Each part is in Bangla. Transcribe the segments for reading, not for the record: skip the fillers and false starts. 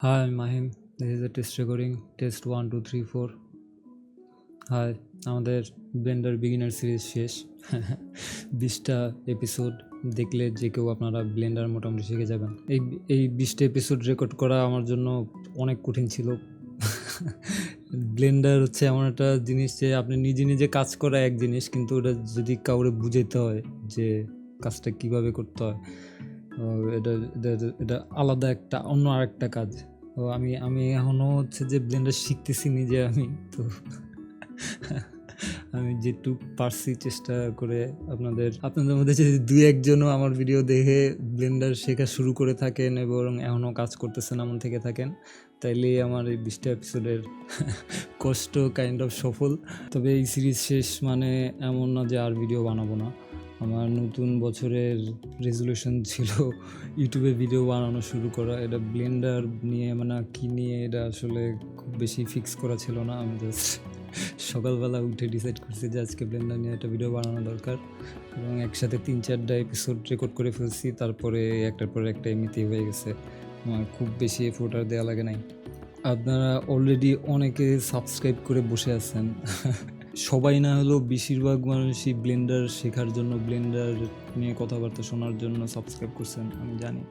Hi, I'm Mahim. This is a test recording. Test 1, 2, 3, 4. High, আমাদের ব্লেন্ডার বিগিনার সিরিজ শেষ। 20টা এপিসোড দেখলে যে কেউ আপনারা ব্লেন্ডার মোটামুটি শিখে যাবেন। এই 20টা এপিসোড রেকর্ড করা আমার জন্য অনেক কঠিন ছিল। ব্লেন্ডার হচ্ছে এমন একটা জিনিস যে আপনি নিজে নিজে কাজ করা এক জিনিস, কিন্তু ওটা যদি কাউরে বুঝাইতে হয় যে কাজটা কিভাবে করতে হয়, এটা এটা এটা আলাদা একটা অন্য আরেকটা কাজ। তো আমি এখনও হচ্ছে যে ব্লেন্ডার শিখতেছি নিজে আমি। তো আমি যেটুক পারছি চেষ্টা করে আপনাদের মধ্যে যদি 2-1জনও আমার ভিডিও দেখে ব্লেন্ডার শেখা শুরু করে থাকেন এবং এখনও কাজ করতেছেন এমন থেকে থাকেন, তাইলে আমার এই 20টা এপিসোডের কষ্ট কাইন্ড অফ সফল। তবে এই সিরিজ শেষ মানে এমন না যে আর ভিডিও বানাবো না। আমার নতুন বছরের রেজলিউশন ছিল ইউটিউবে ভিডিও বানানো শুরু করা। এটা ব্লেন্ডার নিয়ে মানে কী নিয়ে এটা আসলে খুব বেশি ফিক্স করা ছিল না। আমি জাস্ট সকালবেলা উঠে ডিসাইড করছি যে আজকে ব্লেন্ডার নিয়ে একটা ভিডিও বানানো দরকার, এবং একসাথে 3-4টা এপিসোড রেকর্ড করে ফেলছি। তারপরে একটার পর একটা এমনিতেই হয়ে গেছে, আমার খুব বেশি এফোর্ট আর দেওয়া লাগে নাই। আপনারা অলরেডি অনেকে সাবস্ক্রাইব করে বসে আছেন। সবাই না হলেও বেশিরভাগ মানুষই ব্লেন্ডার শেখার জন্য, ব্লেন্ডার নিয়ে কথাবার্তা শোনার জন্য সাবস্ক্রাইব করছেন, আমি জানি।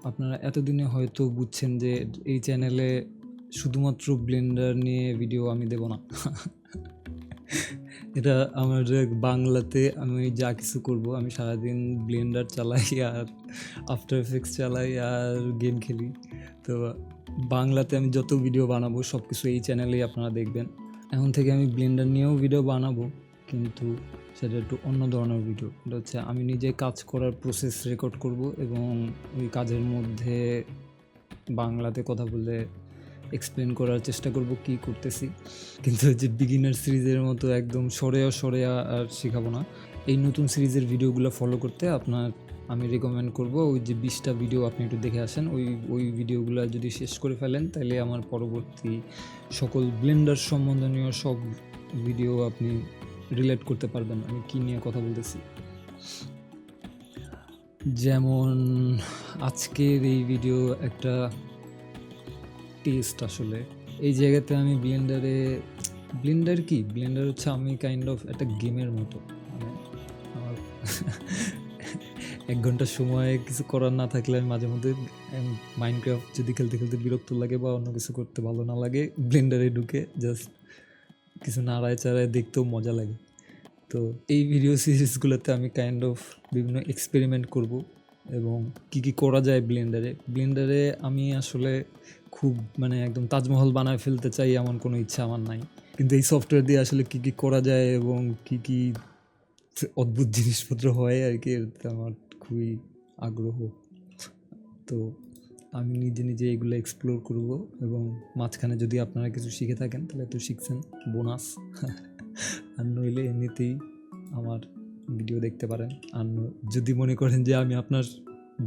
আপনারা এতদিনে হয়তো বুঝছেন যে এই চ্যানেলে শুধুমাত্র ব্লেন্ডার নিয়ে ভিডিও আমি দেব না। এটা আমার বাংলাতে আমি যা কিছু করব, আমি সারাদিন ব্লেন্ডার চালাই আর আফটার এফেক্টস চালাই আর গেম খেলি। তো বাংলাতে আমি যত ভিডিও বানাবো সব কিছু এই চ্যানেলেই আপনারা দেখবেন। এখন থেকে আমি ব্লেন্ডার নিয়েও ভিডিও বানাবো, কিন্তু সেটা একটু অন্য ধরনের ভিডিও। এটা হচ্ছে আমি নিজে কাজ করার প্রসেস রেকর্ড করব এবং ওই কাজের মধ্যে বাংলাতে কথা বলে এক্সপ্লেন করার চেষ্টা করব কি করতেছি। কিন্তু যে বিগিনার সিরিজের মতো একদম সরে আর শেখাবো না। এই নতুন সিরিজের ভিডিওগুলো ফলো করতে আমি রেকমেন্ড করব ওই যে 20টা ভিডিও আপনি একটু দেখে আসেন। ওই ভিডিওগুলো যদি শেষ করে ফেলেন তাহলে আমার পরবর্তী সকল ব্লেন্ডার সম্বন্ধনীয় সব ভিডিও আপনি রিলেট করতে পারবেন আমি কী নিয়ে কথা বলতেছি। যেমন আজকের এই ভিডিও একটা টেস্ট। আসলে এই জায়গাতে আমি ব্লেন্ডার হচ্ছে আমি কাইন্ড অফ একটা গেমের মতো। মানে আমার 1 ঘন্টা সময় কিছু করার না থাকলে আমি মাঝে মধ্যে মাইনক্রাফট যদি খেলতে খেলতে বিরক্ত লাগে বা অন্য কিছু করতে ভালো না লাগে, ব্লেন্ডারে ঢুকে জাস্ট কিছু নাড়ায় চাড়ায় দেখতেও মজা লাগে। তো এই ভিডিও সিরিজগুলোতে আমি কাইন্ড অফ বিভিন্ন এক্সপেরিমেন্ট করব এবং কি করা যায় ব্লেন্ডারে আমি আসলে খুব মানে একদম তাজমহল বানায় ফেলতে চাই এমন কোনো ইচ্ছা আমার নাই, কিন্তু এই সফটওয়্যার দিয়ে আসলে কি করা যায় এবং কি অদ্ভুত জিনিসপত্র হয় আর কি, এতে আমার খুবই আগ্রহ। তো আমি নিজে নিজে এগুলো এক্সপ্লোর করব, এবং মাঝখানে যদি আপনারা কিছু শিখে থাকেন তাহলে তো শিখছেন, বোনাস। আর নইলে এমনিতেই আমার ভিডিও দেখতে পারেন। আর যদি মনে করেন যে আমি আপনার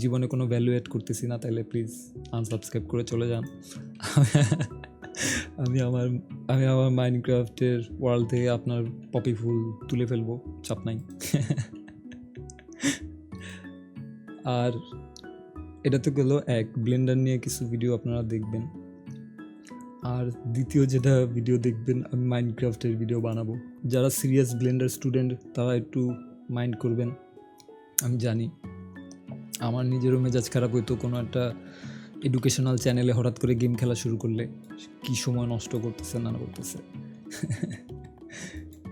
জীবনে কোনো ভ্যালু এড করতেছি না, তাহলে প্লিজ আনসাবস্ক্রাইব করে চলে যান। আমি আমার মাইনক্রাফটের ওয়ার্ল্ড থেকে আপনার পপি ফুল তুলে ফেলবো, চাপ নাই। আর এটা তো গেল এক, ব্লেন্ডার নিয়ে কিছু ভিডিও আপনারা দেখবেন। আর দ্বিতীয় যেটা ভিডিও দেখবেন, আমি মাইনক্রাফটের ভিডিও বানাবো। যারা সিরিয়াস ব্লেন্ডার স্টুডেন্ট তারা একটু মাইন্ড করবেন। আমি জানি আমার নিজেরও মেজাজ খারাপ হইতো কোনো একটা এডুকেশনাল চ্যানেলে হঠাৎ করে গেম খেলা শুরু করলে, কি সময় নষ্ট করতেছে না করতেছে।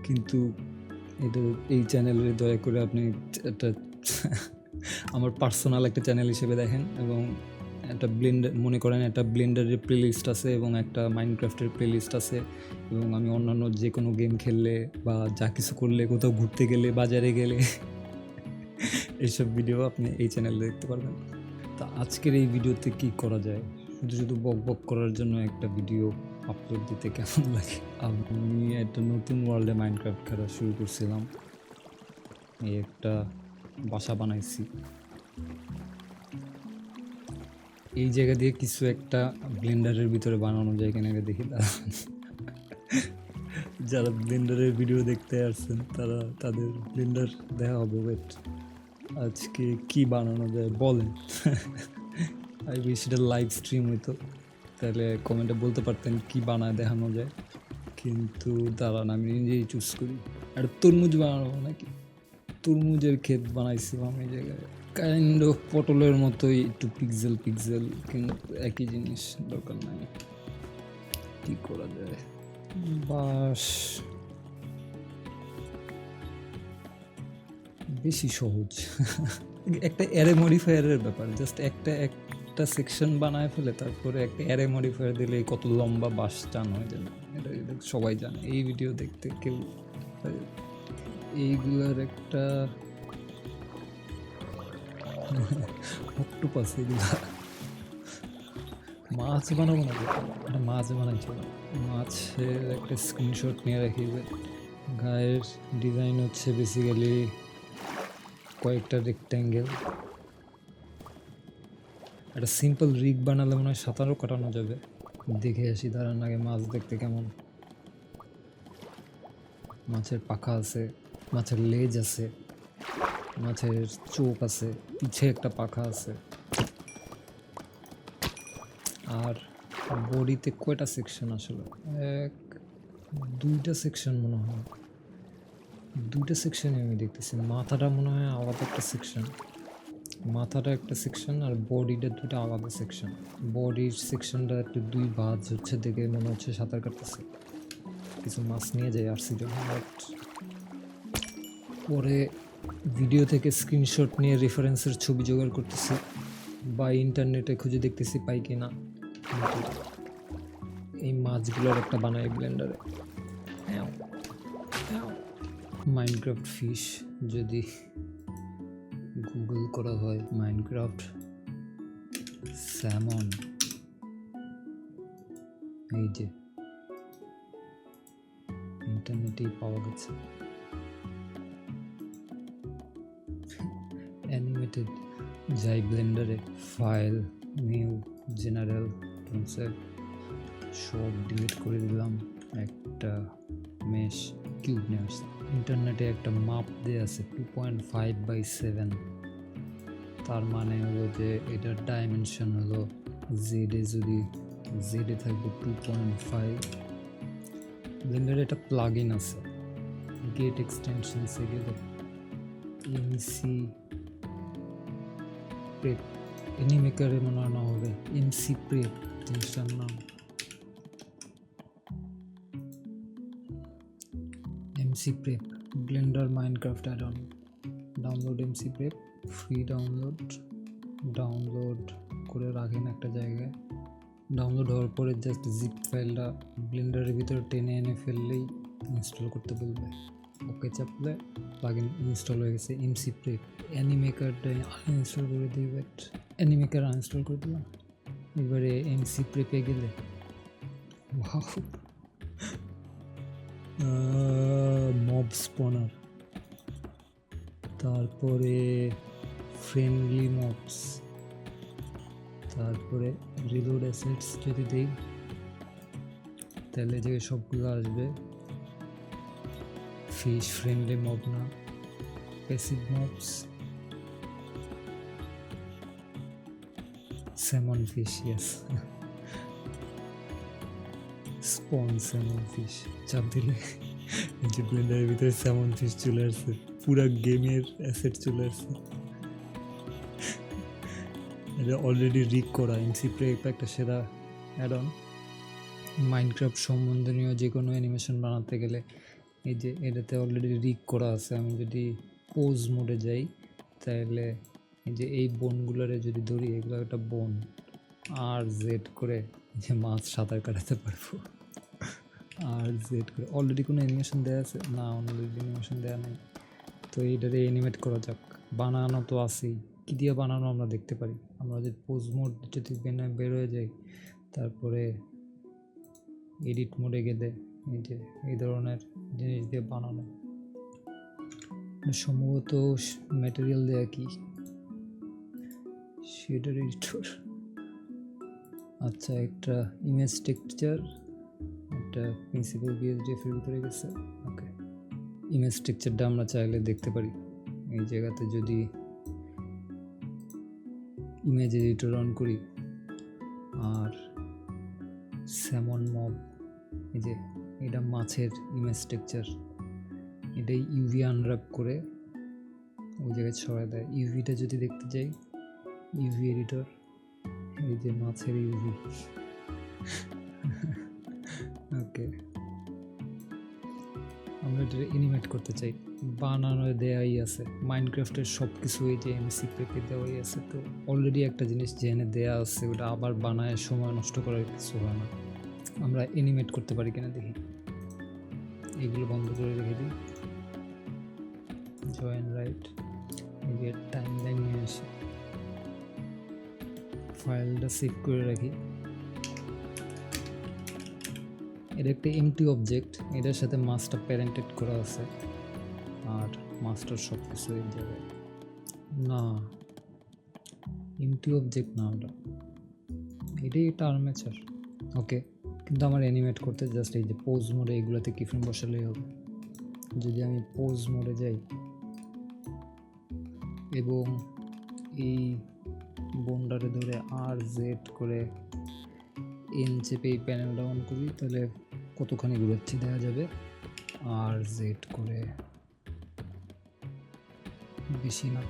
কিন্তু এই চ্যানেলে দয়া করে আপনি একটা আমার পার্সোনাল একটা চ্যানেল হিসেবে দেখেন, এবং একটা মনে করেন একটা ব্লেন্ডারের প্লেলিস্ট আছে এবং একটা মাইনক্রাফটের প্লেলিস্ট আছে, এবং আমি অন্যান্য যে কোনো গেম খেললে বা যা কিছু করলে, কোথাও ঘুরতে গেলে, বাজারে গেলে, এইসব ভিডিও আপনি এই চ্যানেলে দেখতে পারবেন। তা আজকের এই ভিডিওতে কি করা যায়, শুধু বক করার জন্য একটা ভিডিও আপলোড দিতে কেমন লাগে? আমি একটা নতুন ওয়ার্ল্ডে মাইনক্রাফট খেলা শুরু করছিলাম। এই একটা বাসা বানাইছি, এই জায়গা দিয়ে কিছু একটা ব্লেন্ডারের ভিতরে বানানো যায় কিনা দেখি। যারা ব্লেন্ডারের ভিডিও দেখতে আসছেন তাদের ব্লেন্ডার দেখা হবে। ওয়েট, আজকে কি বানানো যায় বলেন। আই উইশ এটা লাইভ স্ট্রিম হইতো। তাহলে কমেন্টে বলতে পারতেন কি বানায় দেখানো যায়, কিন্তু দাঁড়ান আমি নিজেই চুজ করি। আর তরমুজ বানাবো নাকি, তরমুজের ক্ষেত বানাইছিলাম এই জায়গায়, কাইন্ড অফ পটলের মতোই, একটু পিক্সেল পিক্সেল, কিন্তু একই জিনিস, দরকার নাই। কি করা যায়, বাস বেশি সহজ। একটা অ্যারে মডিফায়ারের ব্যাপার, জাস্ট একটা সেকশন বানায় ফেলে তারপরে একটা অ্যারে মডিফায়ার দিলে কত লম্বা বাস চান হয়ে যাবে, এটা সবাই জানে। এই ভিডিও দেখতে কেউ এইগুলার একটা অক্টোপাস, এগুলা মাছ বানাবো না, একটা মাছ বানাইছিল, মাছের একটা স্ক্রিনশট নিয়ে রাখি। গায়ের ডিজাইন হচ্ছে বেসিক্যালি কয়েকটা রেক্ট্যাঙ্গেল। একটা সিম্পল রিগ বানালে মনে হয় সাঁতারও কাটানো যাবে। দেখে আসি দাঁড়ান আগে মাছ দেখতে কেমন। মাছের পাখা আছে, মাছের লেজ আছে, মাছের চোখ আছে, পিছে একটা পাখা আছে। আর বডিতে কয়টা সেকশন আসলে, দুইটা সেকশন মনে হয়, দুইটা সেকশনে আমি দেখতেছি। মাথাটা মনে হয় আলাদা একটা সেকশন, মাথাটা একটা সেকশন, আর বডিটা দুটো আলাদা সেকশন। বডির সেকশনটা একটু দুই ভাঁজ হচ্ছে, দেখে মনে হচ্ছে সাঁতার কাটতেছে। কিছু মাছ নিয়ে যায় আর পরে ভিডিও থেকে স্ক্রিনশট নিয়ে রেফারেন্সের ছবি জোগাড় করতেছি, বা ইন্টারনেটে খুঁজে দেখতেছি পাই কি না। এই মাছগুলোর একটা বানাই ব্লেন্ডারে। মাইনক্রাফট ফিশ যদি গুগল করা হয়, মাইনক্রাফট স্যামন, এই যে ইন্টারনেটেই পাওয়া গেছে। অ্যানিমেটেড, যাই ব্লেন্ডারে, ফাইল, নিউ, জেনারেল, কনসেপ্ট সব ডিলিট করে দিলাম, একটা মেশ কিউব নিয়ে আসছে। ইন্টারনেটে একটা মাপ দেওয়া আছে 2.5/7, তার মানে হলো যে এটার ডাইমেনশন হলো জেডে, যদি জেডে থাকবে 2.5। ব্লেন্ডারে একটা প্লাগ ইন আছে, গেট এক্সটেনশনসে গেলে এমসি প্রেপ, অ্যানিমেকারে মনে হয় না হবে, এমসি প্রেপ জিনিসটার নাম। MC prep blender Minecraft add on, download MC prep, free download করে রাখেন একটা জায়গায়। ডাউনলোড হওয়ার পরে জাস্ট জিপ ফাইলটা ব্লেন্ডারের ভিতরে টেনে এনে ফেললেই ইনস্টল করতে বলবে। ওকে চাপলে প্লাগইন ইনস্টল হয়ে গেছে। এমসি প্রেপ, অ্যানিমেকারটা আনইনস্টল করে দিই, বাট অ্যানিমেকার আনইনস্টল করে দিলাম। এবারে এমসি প্রেপে গেলে মব স্পনার, তারপরে ফ্রেন্ডলি মবস, তারপরে রিলোড অ্যাসেটস যদি দিই তাহলে যে সবগুলো আসবে। ফিশ ফ্রেন্ডলি মব না, passive mobs, salmon fish, yes, spawn salmon fish. চাপ দিলে যে ব্লেন্ডারের ভিতরে স্যামন ফিশ চলে আসছে, পুরা গেমের অ্যাসেট চলে আসছে। এটা অলরেডি রিগ করা। এমসি প্রেপ একটা সেরা অ্যাড অন। মাইনক্রাফট সম্বন্ধনীয় যে কোনো অ্যানিমেশন বানাতে গেলে এই যে এটাতে অলরেডি রিগ করা আছে। আমি যদি পোজ মোডে যাই তাহলে এই যে এই বোনগুলোরে যদি ধরি, এগুলো একটা বোন, আর জেড করে যে মাছ সাঁতার কাটাতে পারবো। আর জেড করে অলরেডি কোনো অ্যানিমেশন দেওয়া আছে না, অলরেডি অ্যানিমেশন দেওয়া নেই, তো এইটারে অ্যানিমেট করা যাক। বানানো তো আছেই, কী দিয়ে বানানো আমরা দেখতে পারি। আমরা যদি পোজ মোড যদি বের হয়ে যাই, তারপরে এডিট মোডে গেলে এই যে এই ধরনের জিনিস দিয়ে বানানো, সম্ভবত ম্যাটেরিয়াল দেয়া কি শেডার এডিটর। আচ্ছা, একটা ইমেজ টেক্সচার, একটা প্রিন্সিপাল বিএসডিএফ এর ভিতরে গেছে। ওকে, ইমেজ টেক্সচারটা আমরা চাইলে দেখতে পারি এই জায়গাতে। যদি ইমেজ এডিটর অন করি আর স্যামন মব, এই যে এটা মাছের ইমেজ টেক্সচার, এটাই ইউভি আনর্যাপ করে ওই জায়গায় ছড়ায় দেয়। ইউভিটা যদি দেখতে যাই, ইউভি এডিটর, এই যে মাছের ইউভি। ওকে, আমরা এটা অ্যানিমেট করতে চাই, বানানো দেওয়াই আছে মাইনক্রাফটের সব কিছু, এই যে এমসিপিতে দেওয়াই আছে। তো অলরেডি একটা জিনিস জেনে দেয়া আছে, ওটা আবার বানায় সময় নষ্ট করার কিছু হয় না। আমরা অ্যানিমেট করতে পারি কিনা দেখি, এগুলো বন্ধ করে রেখে দিই, জয়েন রাইট, এই যে টাইম লাইন নিয়ে আসি, ফাইলটা সেভ করে রাখি। এটা একটা এমটি অবজেক্ট, এটার সাথে মাস্টার প্যারেন্টেড করা আছে, আর মাস্টার সব কিছু এই জায়গায় না, এমটি অবজেক্ট না, ওটা এটাই একটা আর্মেচার। ওকে, কিন্তু আমার অ্যানিমেট করতে জাস্ট এই যে পোজ মোডে এগুলোতে কিফ্রেম বসালেই হবে। যদি আমি পোজ মোডে যাই এবং এই বোন্ডারে ধরে আর জেড করে এন চেপে এই প্যানেলটা অন করি, তাহলে কতখানি ঘুরাচ্ছি দেখা যাবে। আর জেড করে বেশি না,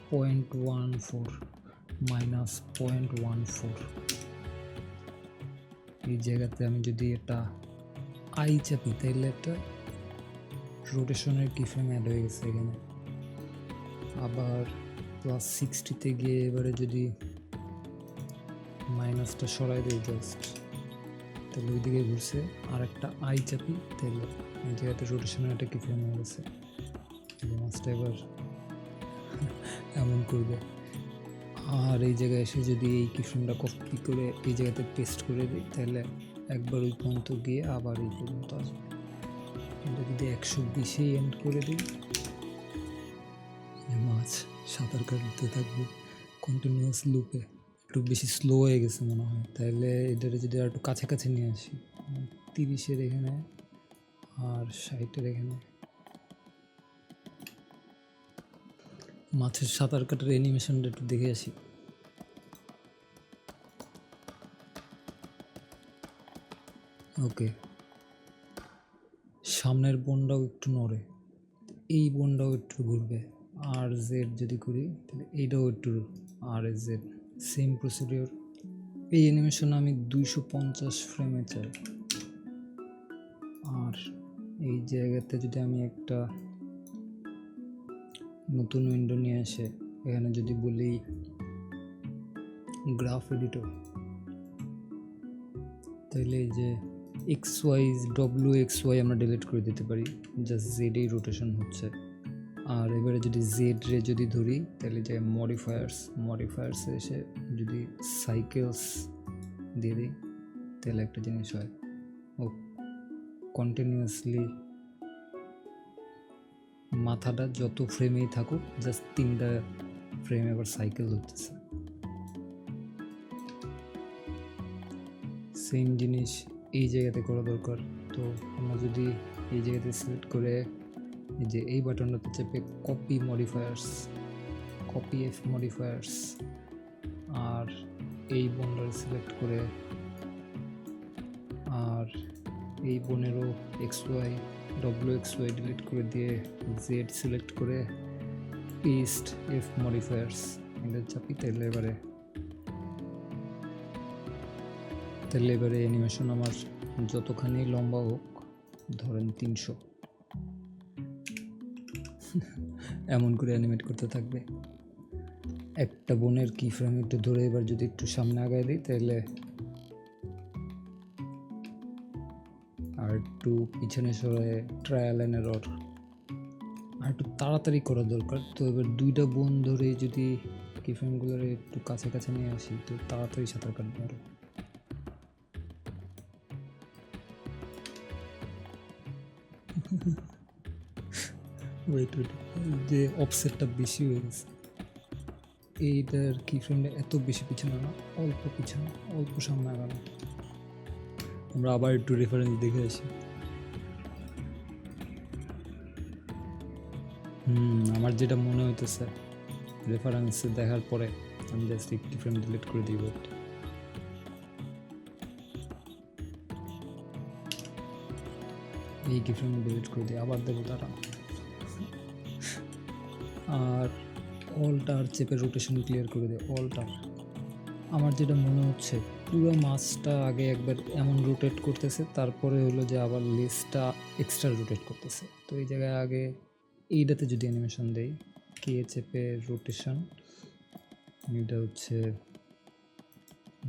0.14 মাইনাস 0.14, এই জায়গাতে আমি যদি এটা আই চাপি তাহলে একটা রোটেশনের কিফ্রেম অ্যাড হয়ে গেছে এখানে। আবার +60-তে গিয়ে এবারে যদি মাইনাসটা সরাই দিই জাস্ট, তাহলে ওই দিকে ঘুরছে, আর একটা আই চাপি তাহলে এই জায়গাতে রোটেশনের একটা কিফ্রেম হয়ে গেছে। মাছটা এবার এমন করবে, আর এই জায়গায় এসে যদি এই কিফ্রেমটা কপি করে এই জায়গাতে পেস্ট করে দিই, তাহলে একবার ওই পর্যন্ত গিয়ে আবার এই পর্যন্ত আসবে। এটা যদি 120-এ এন্ড করে দিই, মাছ সাঁতার কাটতে থাকবে কন্টিনিউয়াস লুপে। একটু বেশি স্লো হয়ে গেছে মনে হয়, তাহলে এটাকে যদি আর একটু কাছাকাছি নিয়ে আসি, 30-এর এখানে আর 60-এর এখানে। মাছের সাঁতার কাটার অ্যানিমেশনটা একটু দেখে আসি। ওকে, সামনের বোনটাও একটু নড়ে, এই বোনটাও একটু ঘুরবে, আর জেড যদি করি তাহলে এইটাও একটু আর জেড, সেম প্রসিডিওর। এই অ্যানিমেশন আমি 250 ফ্রেমে চাই। আর এই জায়গাতে যদি আমি একটা নতুন উইন্ডো নিয়ে আসে, এখানে যদি বলি গ্রাফ এডিটর, তাহলে এই যে WXY আমরা ডিলিট করে দিতে পারি, জাস্ট জেডেই রোটেশন হচ্ছে। আর এবারে যদি জেড রে যদি ধরি, তাহলে যে মডিফায়ার্সে এসে যদি সাইকেলস দিয়ে দিই, তাহলে একটা জিনিস হয়, ও কন্টিনিউয়াসলি মাথাটা যত ফ্রেমেই থাকুক, জাস্ট 3টা ফ্রেম এবার সাইকেল হচ্ছে। সেম জিনিস এই জায়গাতে করা দরকার। তো আমরা যদি এই জায়গাতে সিলেক্ট করে এই যে এই বাটনটাতে চেপে কপি এফ মডিফায়ার্স, আর এই বোনটা সিলেক্ট করে, আর এই বোনেরও WXY ডিলিট করে দিয়ে জেড সিলেক্ট করে পেস্ট এফ মডিফায়ার্স এটা চাপি, তাহলে এবারে অ্যানিমেশন আমার যতখানি লম্বা হোক, ধরেন 300, এমন করে অ্যানিমেট করতে থাকবে। একটা বোনের কি ফ্রেম একটু ধরে এবার যদি একটু সামনে আগায় দিই, তাহলে আর একটু পিছনে সরে ট্রায়াল অ্যান্ড এরর, আর একটু তাড়াতাড়ি করা দরকার। তো এবার 2টা বোন ধরে যদি কি ফ্রেমগুলোর একটু কাছাকাছি নিয়ে আসি, তো তাড়াতাড়ি সাঁতার কাটবে আরো। ওয়েট যে অফসেটটা বেশি হয়ে গেছে, এইটার কি ফ্রেমটা এত বেশি পিছনে না, অল্প পিছনে, অল্প সামনে আগানো। আমরা আবার একটু রেফারেন্স দেখে আসি। আমার যেটা মনে হইতেছে, রেফারেন্স দেখার পরে আমি জাস্ট একটি ফ্রেম ডিলিট করে দিব। এই কি ফ্রেম ডিলিট করে দিই, আবার দেবো তারা। আর অলটার চেপে রোটেশন ক্লিয়ার করে দিই, অলটার। আমার যেটা মনে হচ্ছে পুরো মাছটা আগে একবার এমন রোটেট করতেছে, তারপরে হলো যে আবার লেজটা এক্সট্রা রোটেট করতেছে। তো এই জায়গায় আগে এইটাতে যদি অ্যানিমেশন দেই, কে চেপে রোটেশন, এটা হচ্ছে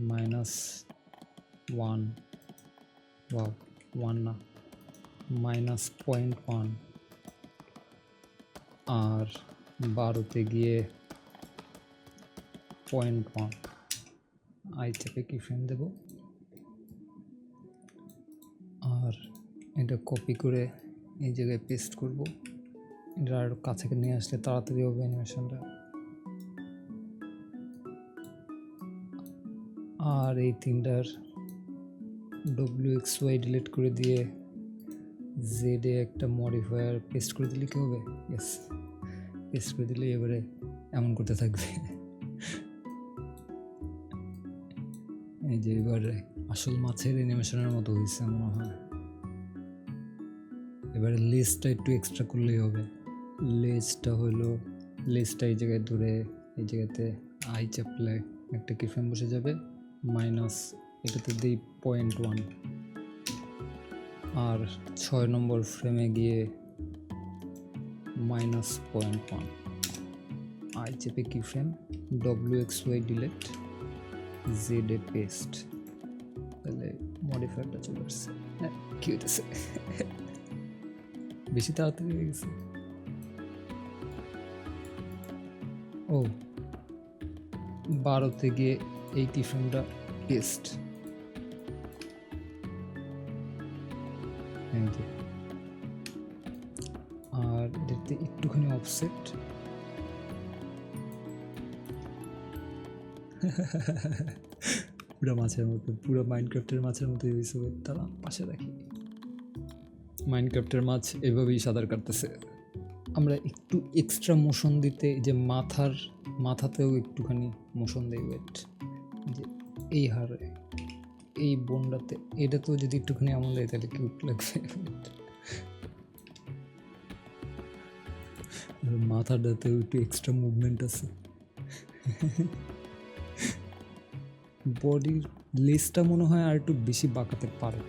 -1, ওয়াও 1 না, -0.1, আর 12তে গিয়ে 0.1। আই চেপে কি ফ্রেম দেব, আর এটা কপি করে এই জায়গায় পেস্ট করব। এটা আর কাছে নিয়ে আসলে তাড়াতাড়ি হবে অ্যানিমেশনটা। আর এই তিনটার WXY ডিলিট করে দিয়ে জেড এ একটা মডিফায়ার পেস্ট করে দিলে কি হবে? ইয়েস, পেস্ট করে দিলে এবারে এমন করতে থাকবে। এই যে এবারে আসল মাছের অ্যানিমেশনের মতো হয়েছে মনে হয়। এবারে লেজটা একটু এক্সট্রা করলেই হবে। লেজটা হলো, লেজটা এই জায়গায় ধরে এই জায়গাতে আই চাপলে একটা কি ফ্রেম বসে যাবে, মাইনাস এটাতে দিই 0.1, আর 6 নম্বর ফ্রেমে গিয়ে -0.1। আই চেপে কি ফ্রেম, WXY ডিলিট, জেড এ পেস্ট, তাহলে মডিফায়ারটা চলে আসছে। কি হইতেছে? বেশি তাড়াতাড়ি হয়ে গেছে। ও 12তে গিয়ে এই কি ফ্রেমটা পেস্ট, আর এটাতে একটুখানি অফসেট। পুরো মাছের মতো, পুরো মাইনক্রাফটের মাছের মতো হয়েছে। তারা পাশে রাখি, মাইনক্রাফটের মাছ এভাবেই সাঁতার কাটতেছে। আমরা একটু এক্সট্রা মোশন দিতে, যে মাথাতেও একটুখানি মোশন দেই, ওয়েট, যে এই হারে এই বোনটাতে, এটাতেও যদি একটুখানি এমন দেয় তাহলে কিউট লাগবে। মাথাটাতেও একটু এক্সট্রা মুভমেন্ট আছে। বডির লেজটা মনে হয় আর একটু বেশি বাঁকাতে পারে।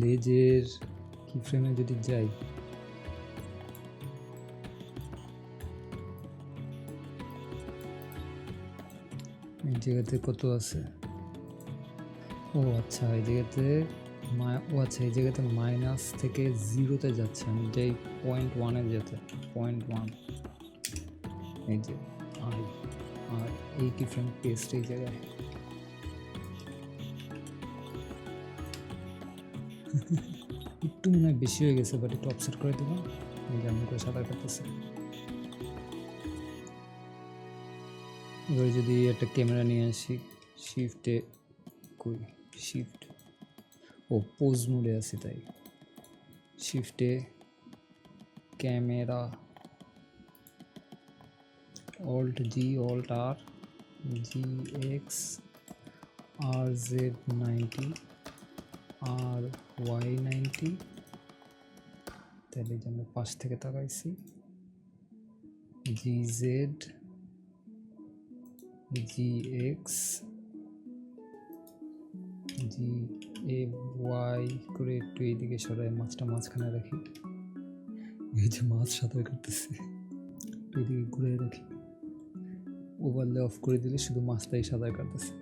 লেজের কি ফ্রেমে যদি যাই, এই জায়গাতে কত আছে, ও আচ্ছা এই জায়গাতে এই জায়গাতে মাইনাস থেকে 0-তে যাচ্ছে, আমি যাই 0.1-এ যেতে, 0.1, এই যে আই, আর এই কি ফ্রেম পেস্ট এই জায়গায়। একটু মনে হয় বেশি হয়ে গেছে, বাট একটু অফসেট করে দেবো। এই যেমন করে সাঁতার কাটতেছে। এবারে যদি একটা ক্যামেরা নিয়ে আসি, শিফটে, কই শিফট, ও পোজ মোডে আছি তাই, শিফটে ক্যামেরা, অল্ট জি, অল্ট আর, GX, RZ90, RY90, তাহলে যে আমরা পাশ থেকে তাকাইছি, GZ, GX, GAY করে একটু এইদিকে সরাই, মাছটা মাঝখানে রাখি। এই যে মাছ সাঁতার কাটতেছে, এইদিকে ঘুরে রাখি। ওভারলে অফ করে দিলে শুধু মাছটাই সাঁতার কাটতেছে।